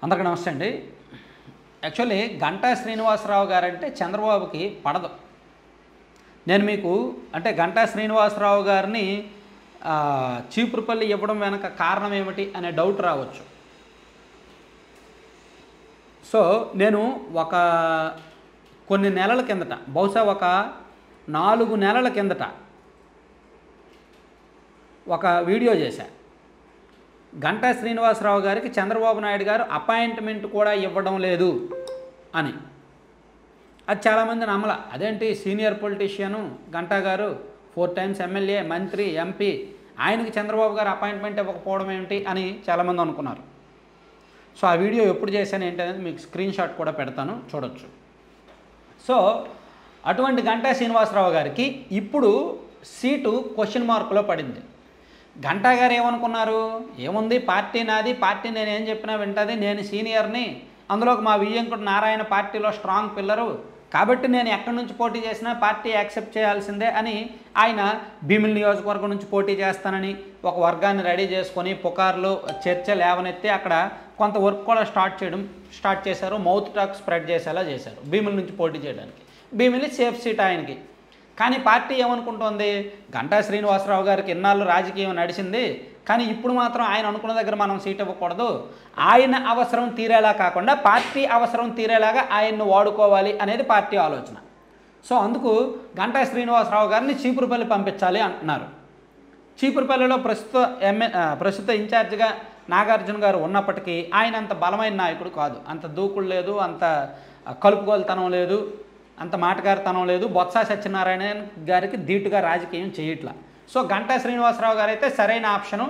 అందరికీ నమస్తే అండి. యాక్చువల్లీ గంటా శ్రీనివాసరావు గారంటే చంద్రబాబుకి పడదు. నేను మీకు అంటే గంటా శ్రీనివాసరావు గారిని చీపురుపల్లి ఇవ్వడం వెనక కారణం ఏమిటి అనే డౌట్ రావచ్చు. సో నేను కొన్ని నెలల కిందట, బహుశా 4 నెలల కిందట ఒక వీడియో చేశా. గంటా శ్రీనివాసరావు గారికి చంద్రబాబు నాయుడు గారు అపాయింట్మెంట్ కూడా ఇవ్వడం లేదు అని. అది చాలామంది నమ్మల. అదేంటి సీనియర్ పొలిటీషియను గంటా గారు 4 టైమ్స్ ఎమ్మెల్యే, మంత్రి, ఎంపీ, ఆయనకి చంద్రబాబు గారు అపాయింట్మెంట్ ఇవ్వకపోవడం ఏమిటి అని చాలామంది అనుకున్నారు. సో ఆ వీడియో ఎప్పుడు చేశాను ఏంటనేది మీకు స్క్రీన్ షాట్ కూడా పెడతాను, చూడొచ్చు. సో అటువంటి గంటా శ్రీనివాసరావు గారికి ఇప్పుడు సీటు క్వశ్చన్ మార్కులో పడింది. గంటా గారు ఏమనుకున్నారు, ఏముంది పార్టీ నాది, పార్టీ నేను ఏం చెప్పినా వింటుంది, నేను సీనియర్ని, అందులోకి మా వియ్యంకుడు నారాయణ పార్టీలో స్ట్రాంగ్ పిల్లరు, కాబట్టి నేను ఎక్కడి నుంచి పోటీ చేసినా పార్టీ యాక్సెప్ట్ చేయాల్సిందే అని ఆయన భీమిలి నియోజకవర్గం నుంచి పోటీ చేస్తానని ఒక వర్గాన్ని రెడీ చేసుకొని పుకార్లు చర్చ లేవనెత్తి అక్కడ కొంత వర్క్ కూడా స్టార్ట్ చేశారు. మౌత్ టాక్ స్ప్రెడ్ చేసేలా చేశారు భీమిలి నుంచి పోటీ చేయడానికి. భీమిలి సేఫ్ సీట్ ఆయనకి. కానీ పార్టీ ఏమనుకుంటోంది, గంటా శ్రీనివాసరావు గారికి ఇన్నాళ్ళు రాజకీయం నడిచింది, కానీ ఇప్పుడు మాత్రం ఆయన అనుకున్న దగ్గర మనం సీట్ ఇవ్వకూడదు, ఆయన అవసరం తీరేలా కాకుండా పార్టీ అవసరం తీరేలాగా ఆయన్ని వాడుకోవాలి అనేది పార్టీ ఆలోచన. సో అందుకు గంటా శ్రీనివాసరావు గారిని చీపురుపల్లి పంపించాలి అంటున్నారు. చీపురుపల్లిలో ప్రస్తుత ఇన్ఛార్జిగా నాగార్జున గారు ఉన్నప్పటికీ ఆయన అంత బలమైన నాయకుడు కాదు. అంత దూకుడు లేదు, అంత కలుపుగోలుతనం లేదు, అంత మాటగారితనం లేదు. బొత్స సత్యనారాయణ గారికి ధీటుగా రాజకీయం చేయట్లా. సో గంటా శ్రీనివాసరావు గారు అయితే సరైన ఆప్షను,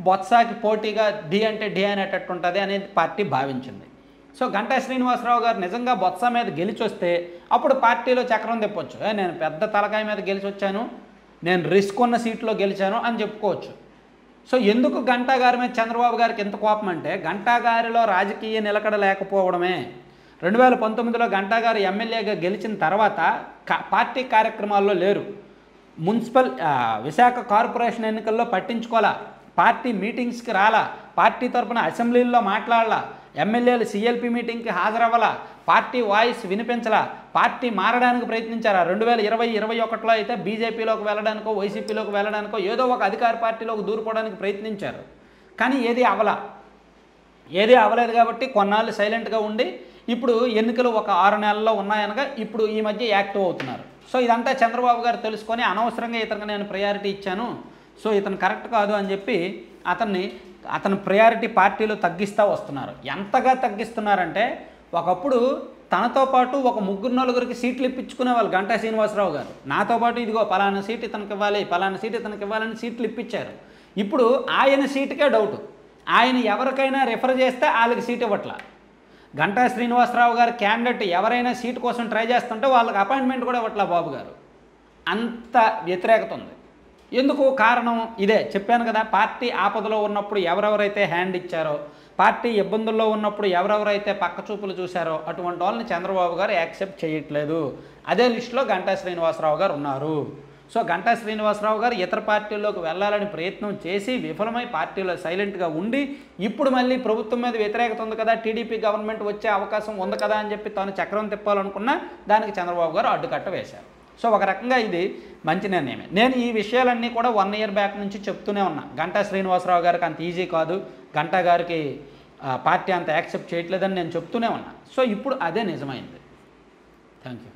బొత్సకి పోటీగా ఢీ అంటే ఢీ అనేటట్టు ఉంటుంది అనేది పార్టీ భావించింది. సో గంటా శ్రీనివాసరావు గారు నిజంగా బొత్స మీద గెలిచి వస్తే అప్పుడు పార్టీలో చక్రం తిప్పొచ్చు. నేను పెద్ద తలకాయ మీద గెలిచి వచ్చాను, నేను రిస్క్ ఉన్న సీట్లో గెలిచాను అని చెప్పుకోవచ్చు. సో ఎందుకు గంటా గారి మీద చంద్రబాబు గారికి ఎంత కోపం అంటే, గంటా గారిలో రాజకీయ నిలకడ లేకపోవడమే. 2019లో గంటా గారు ఎమ్మెల్యేగా గెలిచిన తర్వాత పార్టీ కార్యక్రమాల్లో లేరు. మున్సిపల్ విశాఖ కార్పొరేషన్ ఎన్నికల్లో పట్టించుకోవాలా, పార్టీ మీటింగ్స్కి రాలా, పార్టీ తరఫున అసెంబ్లీల్లో మాట్లాడాలా, ఎమ్మెల్యేలు సిఎల్పి మీటింగ్కి హాజరవ్వాలా, పార్టీ వాయిస్ వినిపించలా, పార్టీ మారడానికి ప్రయత్నించారా. 2020-21లో అయితే బీజేపీలోకి వెళ్ళడానికో వైసీపీలోకి వెళ్ళడానికో ఏదో ఒక అధికార పార్టీలోకి దూరిపోవడానికి ప్రయత్నించారు. కానీ ఏది అవ్వలేదు కాబట్టి కొన్నాళ్ళు సైలెంట్గా ఉండి ఇప్పుడు ఎన్నికలు ఒక 6 నెలల్లో ఉన్నాయనగా ఇప్పుడు ఈ మధ్య యాక్టివ్ అవుతున్నారు. సో ఇదంతా చంద్రబాబు గారు తెలుసుకొని అనవసరంగా ఇతనికి నేను ప్రయారిటీ ఇచ్చాను, సో ఇతను కరెక్ట్ కాదు అని చెప్పి అతని ప్రయారిటీ పార్టీలో తగ్గిస్తూ వస్తున్నారు. ఎంతగా తగ్గిస్తున్నారంటే, ఒకప్పుడు తనతో పాటు ఒక 3-4 సీట్లు ఇప్పించుకునే వాళ్ళు గంటా శ్రీనివాసరావు గారు. నాతో పాటు ఇదిగో పలానా సీట్ ఇతనికి ఇవ్వాలి, పలానా సీట్ ఇతనికి ఇవ్వాలని సీట్లు ఇప్పించారు. ఇప్పుడు ఆయన సీటుకే డౌటు. ఆయన ఎవరికైనా రిఫర్ చేస్తే వాళ్ళకి సీట్ ఇవ్వట్లా. గంటా శ్రీనివాసరావు గారు క్యాండిడేట్ ఎవరైనా సీటు కోసం ట్రై చేస్తుంటే వాళ్ళకి అపాయింట్మెంట్ కూడా ఇవ్వట్లా బాబు గారు. అంత వ్యతిరేకత ఉంది. ఎందుకు కారణం ఇదే చెప్పాను కదా. పార్టీ ఆపదలో ఉన్నప్పుడు ఎవరెవరైతే హ్యాండ్ ఇచ్చారో, పార్టీ ఇబ్బందుల్లో ఉన్నప్పుడు ఎవరెవరైతే పక్క చూపులు చూశారో అటువంటి వాళ్ళని చంద్రబాబు గారు యాక్సెప్ట్ చేయట్లేదు. అదే లిస్టులో గంటా శ్రీనివాసరావు గారు ఉన్నారు. సో గంటా శ్రీనివాసరావు గారు ఇతర పార్టీల్లోకి వెళ్ళాలని ప్రయత్నం చేసి విఫలమై పార్టీలో సైలెంట్గా ఉండి ఇప్పుడు మళ్ళీ ప్రభుత్వం మీద వ్యతిరేకత ఉంది కదా, టీడీపీ గవర్నమెంట్ వచ్చే అవకాశం ఉంది కదా అని చెప్పి తాను చక్రం తిప్పాలనుకున్నా దానికి చంద్రబాబు గారు అడ్డుకట్ట వేశారు. సో ఒక రకంగా ఇది మంచి నిర్ణయమే. నేను ఈ విషయాలన్నీ కూడా 1 ఇయర్ బ్యాక్ నుంచి చెప్తూనే ఉన్నా. గంటా శ్రీనివాసరావు గారికి అంత ఈజీ కాదు, గంటా గారికి పార్టీ అంత యాక్సెప్ట్ చేయట్లేదని నేను చెప్తూనే ఉన్నా. సో ఇప్పుడు అదే నిజమైంది. Thank you.